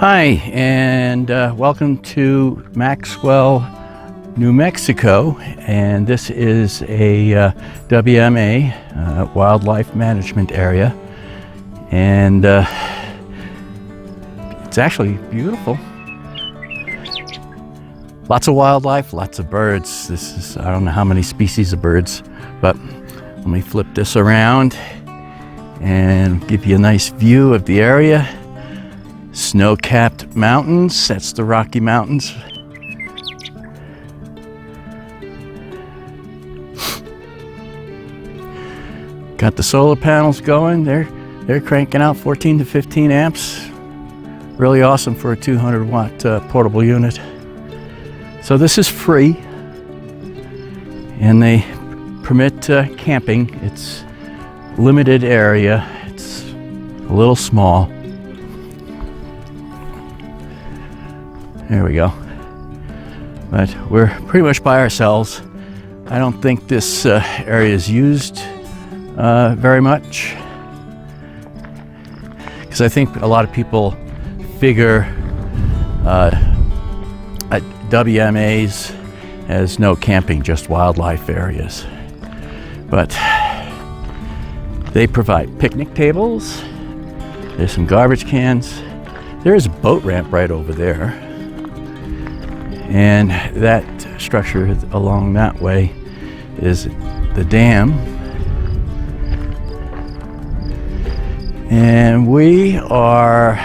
Hi, and welcome to Maxwell, New Mexico, and this is a WMA, Wildlife Management Area, and it's actually beautiful. Lots of wildlife, lots of birds. This is, I don't know how many species of birds, but let me flip this around and give you a nice view of the area. Snow-capped mountains, that's the Rocky Mountains. Got the solar panels going, they're cranking out 14 to 15 amps. Really awesome for a 200 watt portable unit. So this is free, and they permit camping. It's limited area, it's a little small. There we go. But we're pretty much by ourselves. I don't think this area is used very much, because I think a lot of people figure WMAs as no camping, just wildlife areas. But they provide picnic tables. There's some garbage cans. There's a boat ramp right over there. And that structure along that way is the dam. And we are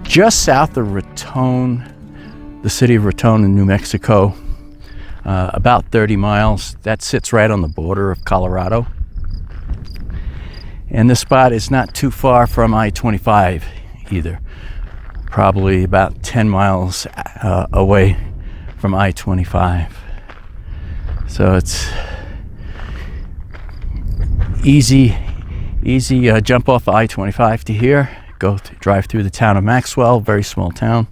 just south of Raton, the city of Raton in New Mexico, about 30 miles. That sits right on the border of Colorado. And this spot is not too far from I-25 either. Probably about 10 miles away from I-25. So it's easy jump off I-25 to here, drive through the town of Maxwell, very small town,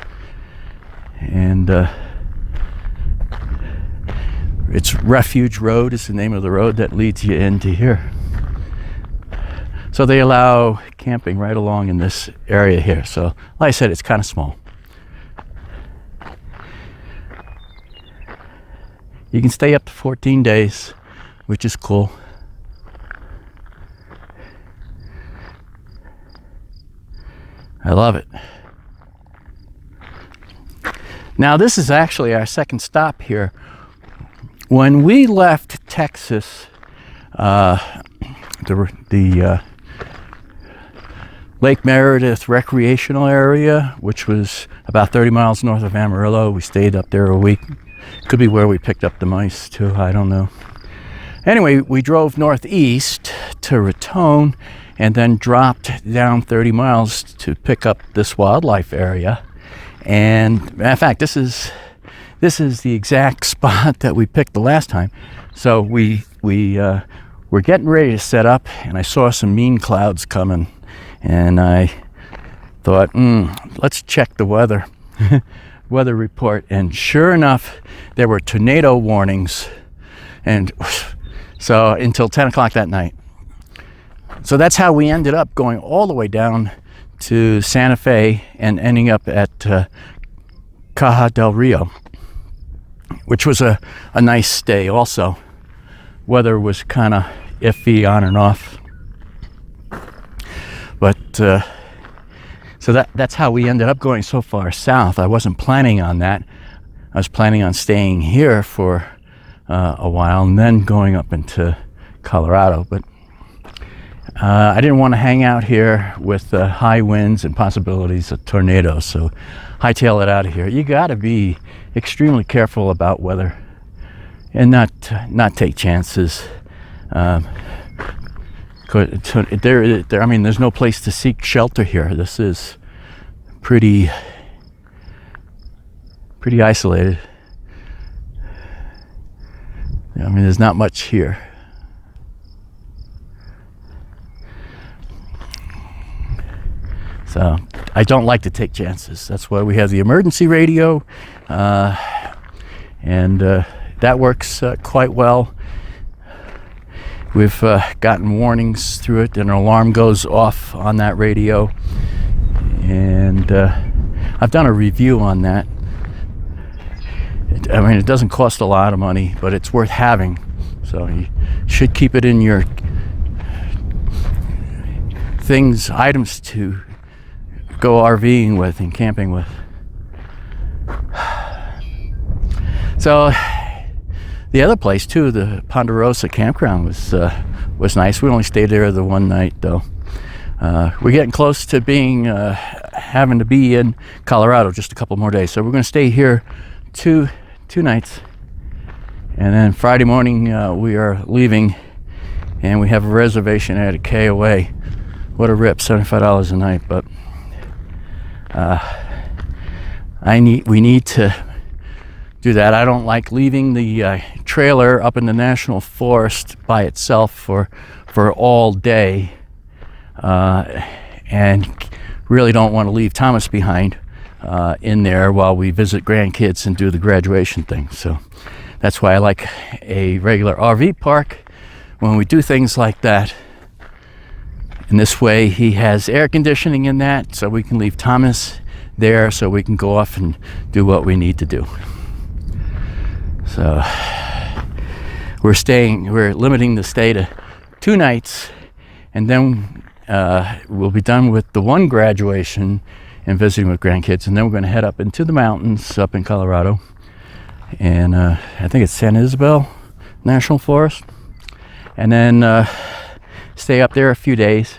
and it's Refuge Road is the name of the road that leads you into here. So they allow camping right along in this area here. So like I said, it's kind of small. You can stay up to 14 days, which is cool. I love it. Now this is actually our second stop here. When we left Texas, the Lake Meredith recreational area, which was about 30 miles north of Amarillo. We stayed up there a week. Could be where we picked up the mice too, I don't know. Anyway, we drove northeast to Raton and then dropped down 30 miles to pick up this wildlife area. And in fact, this is the exact spot that we picked the last time. So we're getting ready to set up, and I saw some mean clouds coming. And I thought, let's check the weather report. And sure enough, there were tornado warnings, and so until 10 o'clock that night. So that's how we ended up going all the way down to Santa Fe and ending up at Caja del Rio, which was a nice stay also. Weather was kind of iffy on and off. But so that's how we ended up going so far south. I wasn't planning on that. I was planning on staying here for a while and then going up into Colorado. But I didn't want to hang out here with high winds and possibilities of tornadoes. So hightail it out of here. You got to be extremely careful about weather and not take chances. I mean, there's no place to seek shelter here. This is pretty isolated. I mean, there's not much here. So I don't like to take chances. That's why we have the emergency radio, and that works quite well. We've gotten warnings through it, and an alarm goes off on that radio, and I've done a review on that. I mean, it doesn't cost a lot of money, but it's worth having. So you should keep it in your items to go RVing with and camping with. So the other place too, the Ponderosa campground, was nice. We only stayed there the one night though. We're getting close to being having to be in Colorado just a couple more days, so we're going to stay here two nights, and then Friday morning we are leaving, and we have a reservation at a KOA. What a rip, $75 a night, but we need to do that. I don't like leaving the trailer up in the national forest by itself for all day, and really don't want to leave Thomas behind in there while we visit grandkids and do the graduation thing. So that's why I like a regular RV park when we do things like that. And this way he has air conditioning in that, so we can leave Thomas there so we can go off and do what we need to do. So we're limiting the stay to 2 nights, and then we'll be done with the one graduation and visiting with grandkids, and then we're going to head up into the mountains up in Colorado, and I think it's San Isabel National Forest, and then stay up there a few days,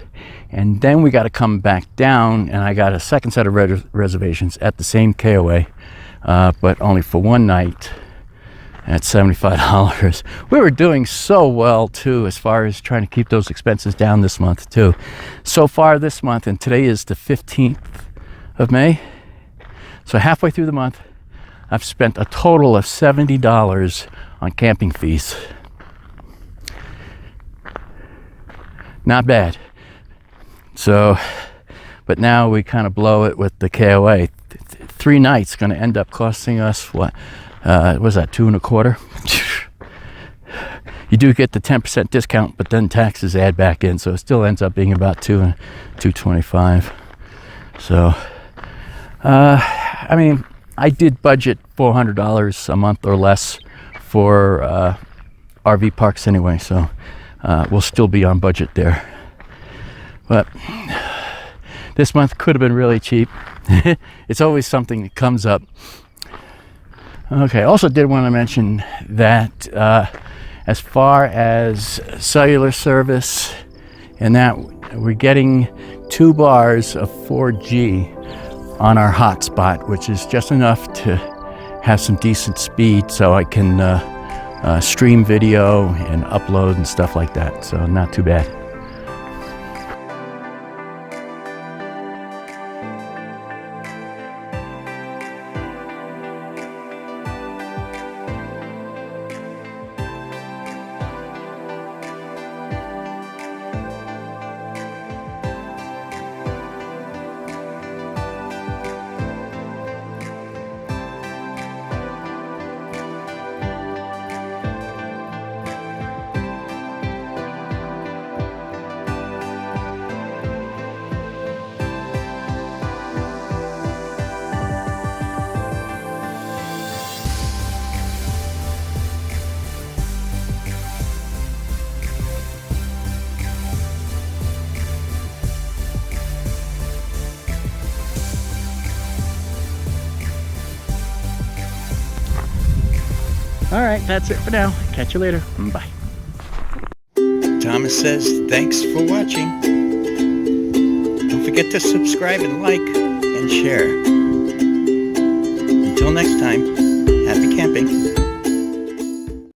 and then we got to come back down, and I got a second set of reservations at the same KOA, but only for one night at $75. We were doing so well too as far as trying to keep those expenses down this month too. So far this month, and today is the 15th of May, so halfway through the month, I've spent a total of $70 on camping fees. Not bad. So, but now we kind of blow it with the KOA. 3 nights going to end up costing us what? Was that $2.25? You do get the 10% discount, but then taxes add back in, so it still ends up being about $225. So, I mean, I did budget $400 a month or less for RV parks anyway, so we'll still be on budget there. But this month could have been really cheap. It's always something that comes up. Okay, also did want to mention that as far as cellular service and that, we're getting 2 bars of 4G on our hotspot, which is just enough to have some decent speed so I can stream video and upload and stuff like that, so not too bad. All right, that's it for now. Catch you later. Bye. Thomas says thanks for watching. Don't forget to subscribe and like and share. Until next time, happy camping.